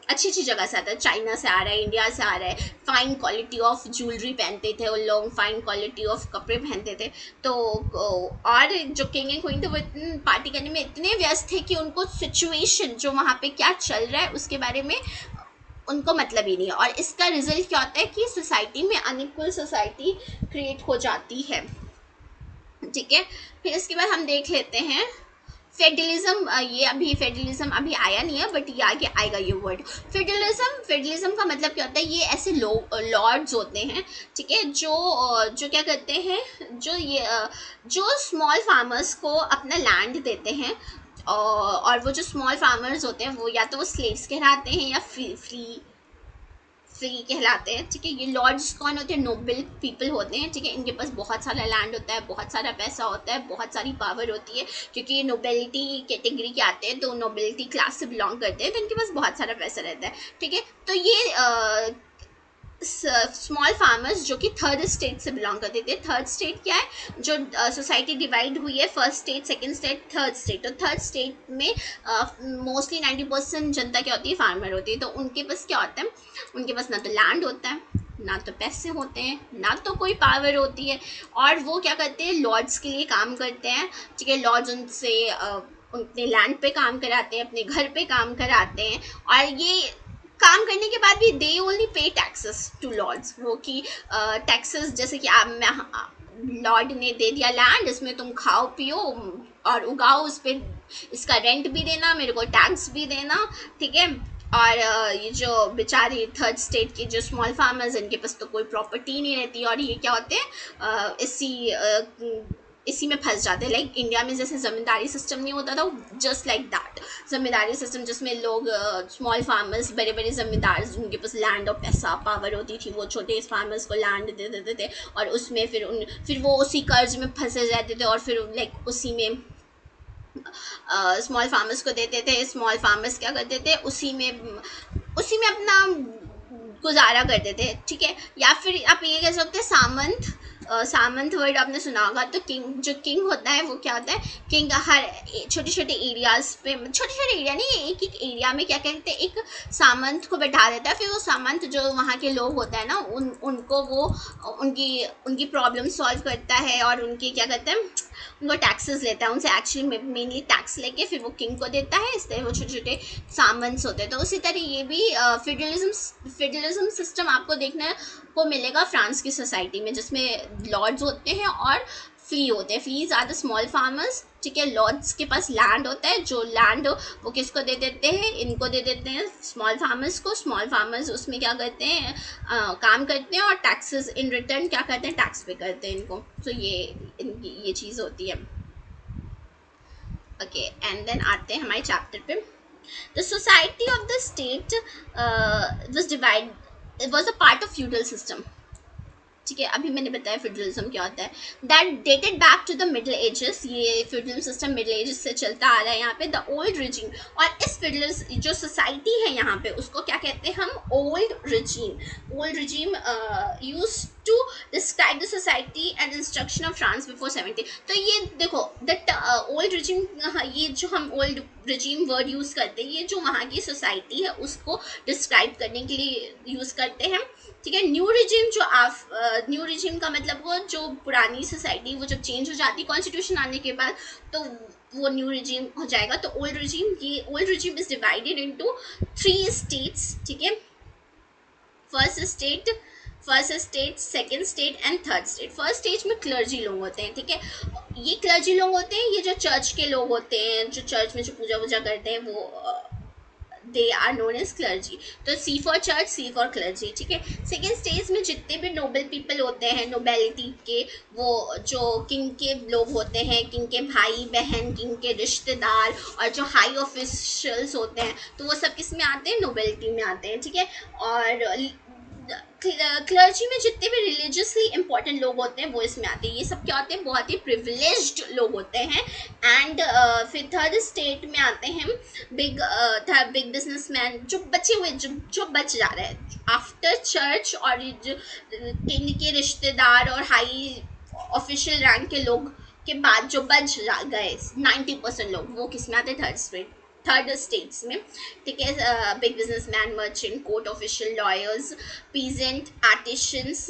अच्छी अच्छी जगह से आता है, चाइना से आ रहा है, इंडिया से आ रहा है। फाइन क्वालिटी ऑफ ज्वेलरी पहनते थे वो लोग, फाइन क्वालिटी ऑफ कपड़े पहनते थे। तो और जो किंग एंड क्वीन थे वो इतने पार्टी करने में इतने व्यस्त थे कि उनको सिचुएशन जो वहाँ पे क्या चल रहा है उसके बारे में उनको मतलब ही नहीं है। और इसका रिजल्ट क्या होता है कि सोसाइटी में अनइक्वल सोसाइटी क्रिएट हो जाती है। ठीक है, फिर इसके बाद हम देख लेते हैं फेडरलिज्म। ये अभी फेडरलिज्म अभी आया नहीं है, बट ये आगे आएगा ये वर्ड। फेडरलिज्म का मतलब क्या होता है, ये ऐसे लॉर्ड्स होते हैं। ठीक है, जो क्या करते हैं, जो स्मॉल फार्मर्स को अपना लैंड देते हैं, और वो जो स्मॉल फार्मर्स होते हैं वो या तो वो स्लेव्स कहलाते हैं या फ्री कहलाते हैं। ठीक है, ये लॉर्ड्स कौन होते हैं, नोबल पीपल होते हैं। ठीक है, इनके पास बहुत सारा लैंड होता है, बहुत सारा पैसा होता है, बहुत सारी पावर होती है, क्योंकि ये नोबेलिटी कैटेगरी के आते हैं, तो नोबेलिटी क्लास से बिलोंग करते हैं, तो इनके पास बहुत सारा पैसा रहता है। ठीक है, तो ये स्मॉल फार्मर्स जो कि थर्ड स्टेट से बिलोंग करते थे। थर्ड स्टेट क्या है, जो सोसाइटी डिवाइड हुई है, first state, second state, third state. तो थर्ड स्टेट में मोस्टली 90% जनता क्या होती है, फार्मर होती है। तो उनके पास क्या होता है, उनके पास ना तो लैंड होता है, ना तो पैसे होते हैं, ना तो कोई पावर होती है, और वो क्या करते हैं, लॉर्ड्स के लिए काम करते हैं। ठीक है, लॉर्ड्स उनसे अपने लैंड पे काम कराते हैं, अपने घर पे काम कराते हैं, और ये काम करने के बाद भी they only pay taxes to Lord's. वो कि टैक्सेस, जैसे कि आप लॉर्ड ने दे दिया लैंड, इसमें तुम खाओ पियो और उगाओ, उस पर इसका रेंट भी देना, मेरे को टैक्स भी देना। ठीक है, और ये जो बेचारे थर्ड स्टेट के जो स्मॉल फार्मर्स, इनके पास तो कोई प्रॉपर्टी नहीं रहती, और ये क्या होते हैं, इसी में फंस जाते हैं। लाइक इंडिया में जैसे जमींदारी सिस्टम नहीं होता था, just like that zamindari system, जिसमें लोग स्मॉल फार्मर्स, बड़े बड़े जमींदार जिनके पास लैंड और पैसा पावर होती थी, वो छोटे फार्मर्स को लैंड दे देते थे, और उसमें फिर वो उसी कर्ज में फंसे जाते थे, और फिर लाइक उसी में स्मॉल फार्मर्स को देते थे। स्मॉल फार्मर्स क्या करते थे, उसी में अपना गुजारा करते थे। ठीक है, या फिर आप ये कह सकते हैं सामंत। सामंत वर्ड आपने सुना होगा। तो जो किंग होता है वो क्या होता है, किंग हर छोटे छोटे एरियाज पे, छोटे छोटे एरिया नहीं, एक एक एरिया में क्या कहते हैं, एक सामंत को बैठा देता है। फिर वो सामंत जो वहाँ के लोग होता है ना, उनको वो उनकी प्रॉब्लम सॉल्व करता है, और उनकी क्या कहते हैं, उनको टैक्सेस लेता है, उनसे एक्चुअली मेनली टैक्स लेके फिर वो किंग को देता है, इस तरह वो छोटे छोटे सामंस होते हैं। तो उसी तरह ये भी फेडरलिज्म सिस्टम आपको देखने को मिलेगा फ्रांस की सोसाइटी में, जिसमें लॉर्ड्स होते हैं और फ्ली होते हैं। Fleas are the small farmers, ठीक है। लॉर्ड्स के पास लैंड होता है, जो लैंड वो किसको दे देते हैं, इनको दे देते हैं स्मॉल फार्मर्स को। स्मॉल फार्मर्स उसमें क्या करते हैं, काम करते हैं और टैक्सेस इन रिटर्न क्या करते हैं, टैक्स पे करते हैं इनको। तो ये चीज़ होती है। ओके, एंड देन आते हैं हमारे चैप्टर पे। The society of the state was divide was a part of feudal system, ठीक है। अभी मैंने बताया फ्यूडलिज्म क्या होता है। That dated back to the middle ages, ये फ्यूडलिज्म सिस्टम मिडिल एजेस से चलता आ रहा है यहाँ पे। द ओल्ड रिजीम, और इस फ्यूडलिज्म जो सोसाइटी है यहाँ पे उसको क्या कहते हैं हम, old regime. Old regime use to describe the society and instruction of France before 70। तो ये देखो दैट ओल्ड रिजीम, ये जो हम ओल्ड रिजीम वर्ड यूज़ करते हैं, ये जो वहाँ की सोसाइटी है उसको डिस्क्राइब करने के लिए यूज़ करते हैं, ठीक है। न्यू रिजीम जो न्यू रिजीम का मतलब वो जो पुरानी सोसाइटी वो जब चेंज हो जाती है कॉन्स्टिट्यूशन आने के बाद, तो वो न्यू रिजीम हो जाएगा। तो ओल्ड रिजीम, ये old regime is divided into 3 states, ठीक है। First state, second state and third state. First stage में क्लर्जी लोग होते हैं, ठीक है। ये क्लर्जी लोग होते हैं, ये जो चर्च के लोग होते हैं, जो चर्च में जो पूजा वूजा करते हैं, वो they are known as clergy. तो C for church, C for clergy, ठीक है। सेकेंड स्टेज में जितने भी नोबल पीपल होते हैं, नोबेलिटी के, वो जो किंग के लोग होते हैं, किंग के भाई बहन, किंग के रिश्तेदार, और जो हाई ऑफिशियल्स होते हैं, तो वो सब किस में आते हैं, नोबेलिटी में आते हैं, ठीक है। और क्लर्जी में जितने भी रिलीजियसली इंपॉर्टेंट लोग होते हैं वो इसमें आते हैं। ये सब क्या होते हैं, बहुत ही प्रिविलेज्ड लोग होते हैं। एंड फिर थर्ड स्टेट में आते हैं बिग बिजनेसमैन, जो बचे हुए, जो बच जा रहे हैं आफ्टर चर्च, और जो किंग के रिश्तेदार और हाई ऑफिशियल रैंक के लोग के बाद जो बच गए 90% लोग, वो किस में आते हैं, थर्ड स्टेट्स में, ठीक है। Big businessman, merchant, court official, lawyers, peasant, artisans,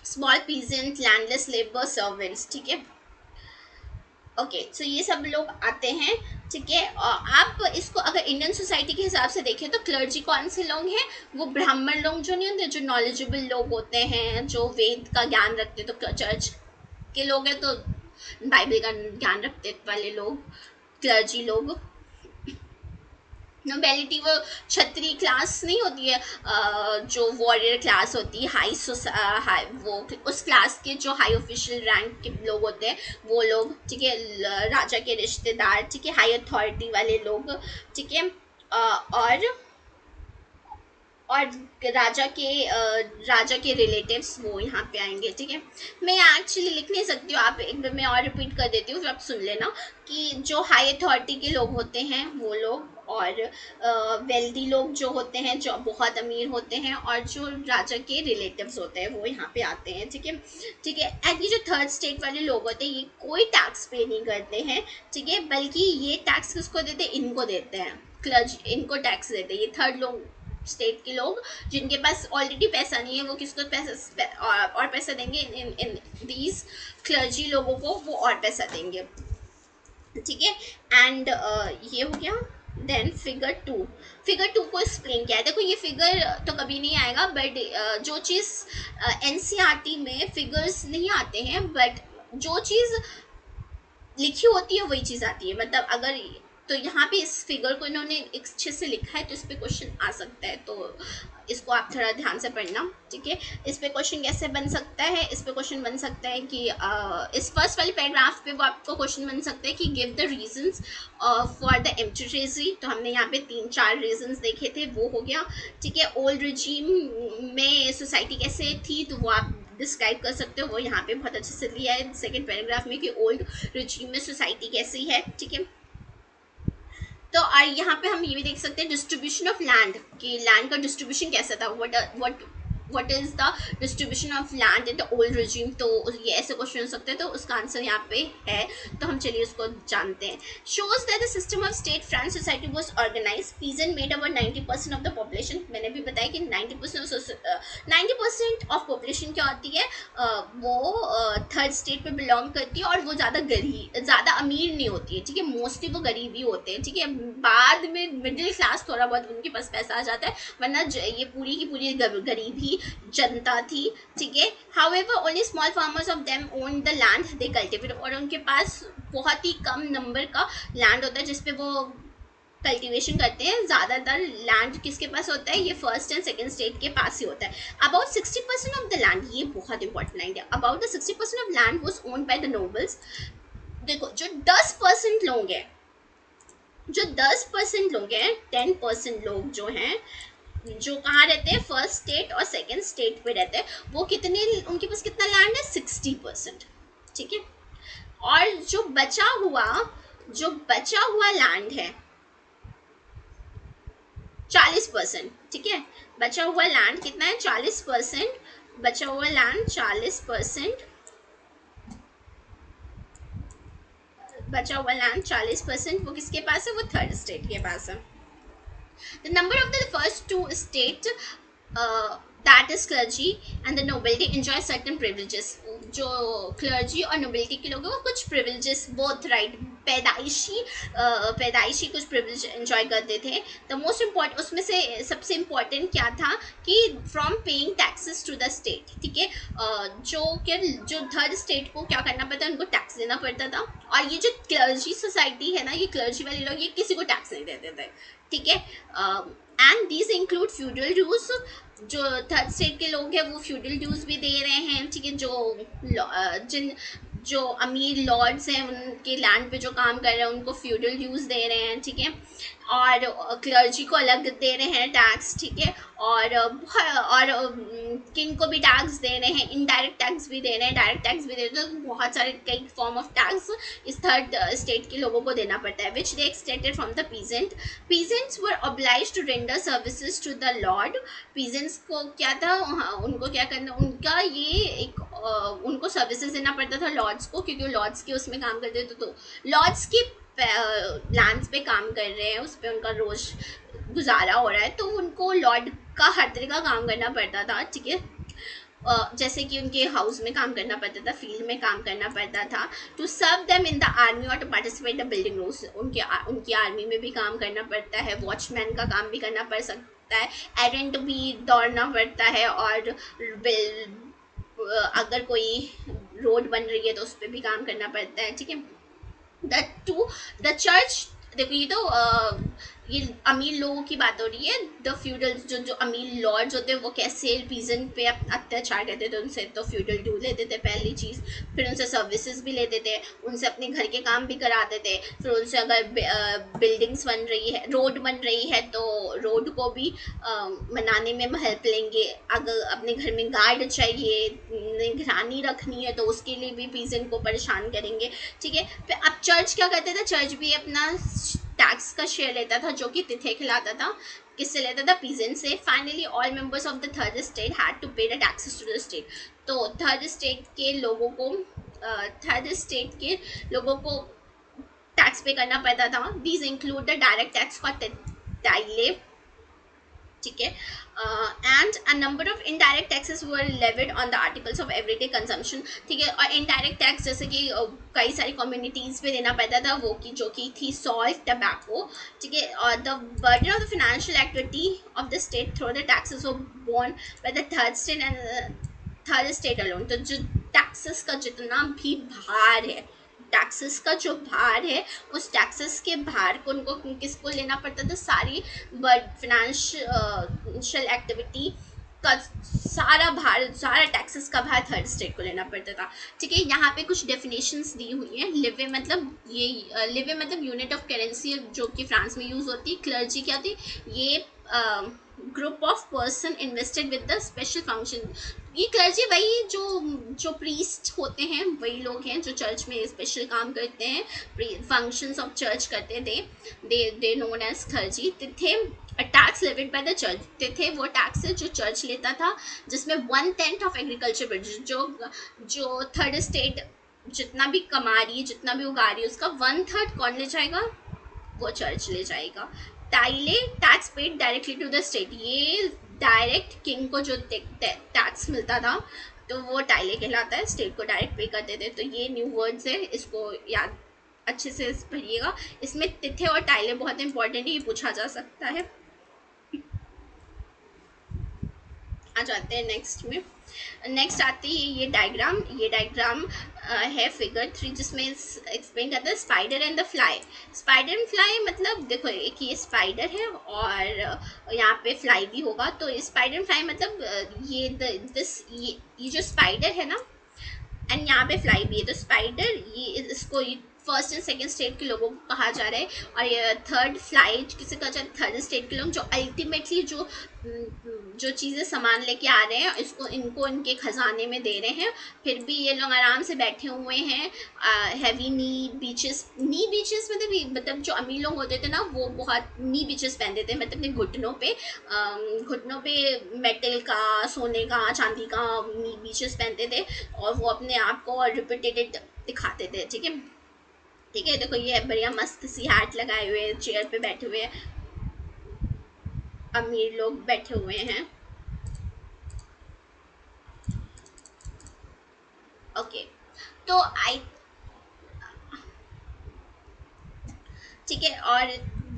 small peasant, landless labour, servants, ठीक है। ओके, सो ये सब लोग आते हैं, ठीक है। आप इसको अगर इंडियन सोसाइटी के हिसाब से देखें तो क्लर्जी कौन से लोग हैं, वो ब्राह्मण लोग जो नहीं होते, जो नॉलेजेबल लोग होते हैं, जो वेद का ज्ञान रखते, तो चर्च के लोग हैं तो बाइबल का ज्ञान रखते वाले लोग क्लर्जी लोग। नोबेलिटी वो क्षत्रिय क्लास नहीं होती है, जो वॉरियर क्लास होती है, हाई वो उस क्लास के जो हाई ऑफिशियल रैंक के लोग होते हैं वो लोग, ठीक है। राजा के रिश्तेदार, ठीक है, हाई अथॉरिटी वाले लोग, ठीक है। और राजा के रिलेटिव्स वो यहाँ पे आएंगे, ठीक है। मैं एक्चुअली लिख नहीं सकती हूँ, आप एक बार मैं और रिपीट कर देती हूँ, फिर आप सुन लेना कि जो हाई अथॉरिटी के लोग होते हैं वो लोग, और वेल्दी लोग जो होते हैं, जो बहुत अमीर होते हैं, और जो राजा के रिलेटिव्स होते हैं वो यहाँ पे आते हैं, ठीक है, ठीक है। एंड ये जो थर्ड स्टेट वाले लोग होते हैं ये कोई टैक्स पे नहीं करते हैं, ठीक है, बल्कि ये टैक्स किसको देते हैं, इनको देते हैं, क्लर्ज इनको टैक्स देते हैं। ये थर्ड लोग स्टेट के लोग जिनके पास ऑलरेडी पैसा नहीं है, वो किसको पैसा और पैसा देंगे, इन दीज क्लर्जी लोगों को वो और पैसा देंगे, ठीक है। एंड ये हो गया। देन फिगर टू को एक्सप्लेन किया है। देखो ये फिगर तो कभी नहीं आएगा, बट जो चीज़ एनसीईआरटी में फिगर्स नहीं आते हैं, बट जो चीज़ लिखी होती है वही चीज़ आती है। मतलब अगर तो यहाँ पे इस फिगर को इन्होंने अच्छे से लिखा है तो इस पे क्वेश्चन आ सकता है, तो इसको आप थोड़ा ध्यान से पढ़ना, ठीक है। इस पे क्वेश्चन कैसे बन सकता है, इस पे क्वेश्चन बन सकता है कि इस फर्स्ट वाले पैराग्राफ पे वो आपको क्वेश्चन बन सकता है कि give the reasons for the empty treasury. तो हमने यहाँ पे 3-4 रीजंस देखे थे, वो हो गया, ठीक है। ओल्ड रिजीम में सोसाइटी कैसे थी तो वो आप डिस्क्राइब कर सकते हो, वो यहाँ पे बहुत अच्छे से लिया है सेकेंड पैराग्राफ में कि ओल्ड रिजीम में सोसाइटी कैसी है, ठीक है। तो यहाँ पे हम ये भी देख सकते हैं डिस्ट्रीब्यूशन ऑफ लैंड, कि लैंड का डिस्ट्रीब्यूशन कैसा था, what is the distribution of land in the old regime. तो ये ऐसे क्वेश्चन हो सकते हैं, तो उसका आंसर यहाँ पे है, तो हम चलिए उसको जानते हैं। Shows that the system of state France society was organised, peasant made about 90% of the population. मैंने भी बताया कि 90% ऑफ पॉपुलेशन क्या होती है, वो थर्ड स्टेट पे बिलोंग करती है और वो ज़्यादा अमीर नहीं होती है, ठीक है, मोस्टली वो गरीब ही होते हैं, ठीक है, बाद में मिडिल क्लास थोड़ा बहुत उनके पास पैसा आ जाता है, वरना ये पूरी की पूरी गरीब ही जनता थी, ठीक है। However only small farmers of them own the land they cultivate, और उनके पास बहुत ही कम नंबर का लैंड होता है जिसपे वो कल्टीवेशन करते हैं। ज़्यादातर लैंड किसके पास होता है, ये फर्स्ट एंड सेकंड स्टेट के पास ही होता है। अबाउट 60% ऑफ द लैंड, ये बहुत इंपॉर्टेंट लाइन है, about the 60% of land was owned by the nobles. देखो जो 10% लोग हैं, जो 10% लोग हैं, 10% लोग जो हैं, जो कहाँ रहते हैं, फर्स्ट स्टेट और सेकंड स्टेट पे रहते हैं, वो कितने, उनके पास कितना लैंड है, 60%, ठीक है। और जो बचा हुआ लैंड है 40%, ठीक है, बचा हुआ लैंड कितना है, 40%, बचा हुआ लैंड 40%, बचा हुआ लैंड 40%, वो किसके पास है, वो थर्ड स्टेट के पास है। The number of the first two state, that is clergy and the nobility, enjoy certain privileges. जो क्लर्जी और नोबिलिटी के लोग हैं वो कुछ प्रिविलेजेस, बोथ राइट, पैदाइशी कुछ प्रिविलेज एंजॉय करते थे। द मोस्ट इम्पॉर्टेंट, उसमें से सबसे इम्पॉर्टेंट क्या था कि from paying taxes to the state, ठीक है, जो थर्ड स्टेट को क्या करना पड़ता है, उनको टैक्स देना पड़ता था। और ये जो क्लर्जी सोसाइटी है ना, ये क्लर्जी वाले लोग, ये किसी को टैक्स नहीं देते थे, ठीक है। And these include feudal dues, जो थर्ड स्टेट के लोग हैं वो फ्यूडल ड्यूज भी दे रहे हैं, ठीक है, जो अमीर लॉर्ड्स हैं उनके लैंड पे जो काम कर रहे हैं उनको फ्यूडल ड्यूज दे रहे हैं, ठीक है, और क्लर्जी को अलग दे रहे हैं टैक्स, ठीक है, और किंग को भी टैक्स दे रहे हैं, इनडायरेक्ट टैक्स भी दे रहे हैं, डायरेक्ट टैक्स भी दे रहे हैं, तो बहुत सारे कई फॉर्म ऑफ टैक्स इस थर्ड स्टेट के लोगों को देना पड़ता है, which they extended from the peasants were obliged to render services to the lord. Peasants को क्या था, उनको क्या करना, उनका ये एक उनको सर्विसेज देना पड़ता था लॉर्ड्स को, क्योंकि वो लॉर्ड्स के उसमें काम करते थे, तो लॉर्ड्स की लैंड्स पे काम कर रहे हैं, उस पर उनका रोज गुजारा हो रहा है, तो उनको लॉर्ड का हर तरह का काम करना पड़ता था, ठीक है, जैसे कि उनके हाउस में काम करना पड़ता था, फील्ड में काम करना पड़ता था, to serve them in the army और to participate the building rules, उनकी आर्मी में भी काम करना पड़ता है, वॉचमैन का काम भी करना पड़ सकता है, एरेंट भी दौड़ना पड़ता है, और अगर कोई रोड बन रही है तो उस पर भी काम करना पड़ता है, ठीक है। द चर्च, देखो ये अमीर लोगों की बात हो रही है, द फ्यूडल, जो अमीर लॉर्ड्स होते हैं वो कैसे पीजेंट पे अत्याचार करते थे, उनसे तो फ्यूडल ड्यू लेते थे पहली चीज़, फिर उनसे सर्विसेज भी लेते थे, उनसे अपने घर के काम भी कराते थे, फिर उनसे अगर बिल्डिंग्स बन रही है, रोड बन रही है तो रोड को भी बनाने में हेल्प लेंगे, अगर अपने घर में गार्ड चाहिए, निगरानी रखनी है तो उसके लिए भी पीजेंट को परेशान करेंगे, ठीक है। फिर अब चर्च क्या करते थे, चर्च भी अपना टैक्स का शेयर लेता था, जो कि तिथे खिलाता था, किससे लेता था, पीजेंट से। Finally all members of the third state had to pay the taxes to the state, तो थर्ड स्टेट के लोगों को टैक्स पे करना पड़ता था। These include the direct tax का टाइले, ठीक है, and a number of indirect taxes were levied on the articles of everyday consumption, ठीक है, और इनडायरेक्ट टैक्स जैसे कि कई सारी कम्युनिटीज़ पे देना पड़ता था, वो की जो कि थी सॉल्ट, टबैको, ठीक है, और the burden of the financial activity of the state through the taxes were borne by the third state alone, तो जो टैक्सेस का जितना भी भार है, टैक्सेस का जो भार है, उस टैक्सेस के भार को उनको किसको लेना पड़ता था, सारी फाइनेंशियल एक्टिविटी का सारा टैक्सेस का भार थर्ड स्टेट को लेना पड़ता था, ठीक है। यहाँ पे कुछ डेफिनेशंस दी हुई हैं। लिवे मतलब यूनिट ऑफ करेंसी जो कि फ्रांस में यूज़ होती है। क्लर्जी क्या थी, ये group of person invested with the special function, ये क्लर्जी वही जो प्रीस्ट होते हैं, वही लोग हैं जो चर्च में स्पेशल काम करते हैं, फंक्शंस ऑफ चर्च करते थे, दे नोन एज क्लर्जी। थे tax levied by the church, थे वो टैक्स है जो चर्च लेता था, जिसमें 1/10 ऑफ एग्रीकल्चर प्रोड्यूस, जो थर्ड स्टेट जितना भी कमा रही है, जितना भी उगा रही है, उसका 1/3 कौन ले जाएगा, वो चर्च ले जाएगा। Taille tax paid directly to the state, ये डायरेक्ट किंग को जो टैक्स मिलता था, तो वो टाइले कहलाता है, स्टेट को डायरेक्ट पे कर देते हैं। तो ये न्यू वर्ड्स है, इसको याद अच्छे से पढ़िएगा। इसमें तिथे और टाइले बहुत इंपॉर्टेंट है, ये पूछा जा सकता है। आ जाते हैं नेक्स्ट में। नेक्स्ट आती है ये डायग्राम। ये डायग्राम है फिगर 3, जिसमें एक्सप्लेन करता है spider and the fly. Spider and fly मतलब देखो, एक ये स्पाइडर है और यहाँ पे फ्लाई भी होगा। तो स्पाइडर एंड फ्लाई मतलब ये जो स्पाइडर है ना, एंड यहाँ पे फ्लाई भी है। तो स्पाइडर ये इसको फर्स्ट एंड सेकंड स्टेट के लोगों को कहा जा रहा है, और ये थर्ड फ्लाई किसे कहा जा रहा है, थर्ड स्टेट के लोग जो अल्टीमेटली जो चीज़ें सामान लेके आ रहे हैं, इसको इनको इनके खजाने में दे रहे हैं। फिर भी ये लोग आराम से बैठे हुए हैं। हैवी नी बीचेस मतलब जो अमीर लोग होते थे ना, वो बहुत नी बीचेस पहनते थे, मतलब अपने घुटनों पे मेटल का, सोने का, चांदी का नी बीचेस पहनते थे, और वो अपने आप को रिपीटेड दिखाते थे। ठीक है, ठीक है। देखो ये बढ़िया मस्त सी हैट लगाए हुए चेयर पे बैठे हुए अमीर लोग बैठे हुए हैं। ओके, तो आई ठीक है। और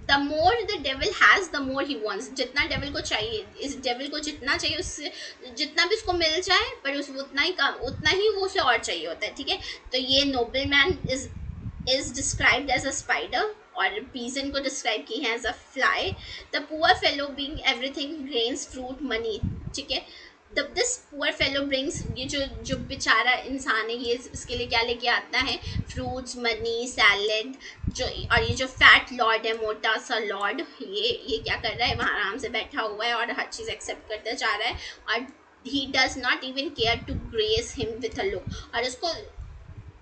the more the devil has the more he wants, जितना डेविल को चाहिए, इस डेविल को जितना चाहिए, उससे जितना भी उसको मिल जाए, पर उस उतना ही वो उसे और चाहिए होता है। ठीक है, तो ये noble man is described as a spider, और पीजन को डिस्क्राइब की है as a fly. The poor fellow being everything, grains, fruit, money. ठीक है, दिस पुअर फेलो ब्रिंग्स, ये जो जो बेचारा इंसान है, ये इसके लिए क्या लेके आता है, फ्रूट्स, मनी, सैलेड। जो और ये जो फैट लॉर्ड है, मोटा सा लॉर्ड, ये क्या कर रहा है, वहाँ आराम से बैठा हुआ है और हर चीज़ एक्सेप्ट करता जा रहा है। और he does not even care to grace him with a look, और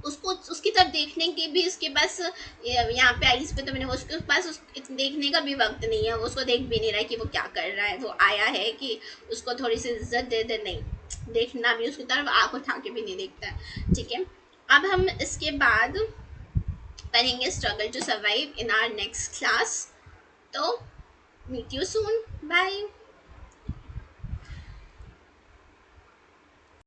उसको उसकी तरफ देखने के भी उसके पास, यहाँ पे आइस पे तो मैंने, उसके पास देखने का भी वक्त नहीं है, वो उसको देख भी नहीं रहा है कि वो क्या कर रहा है। वो आया है कि उसको थोड़ी सी इज्जत दे दे, नहीं देखना भी, उसकी तरफ आँख उठा के भी नहीं देखता है। ठीक है, अब हम इसके बाद पढ़ेंगे struggle to survive in our next class. तो मीट यू सून, बाय।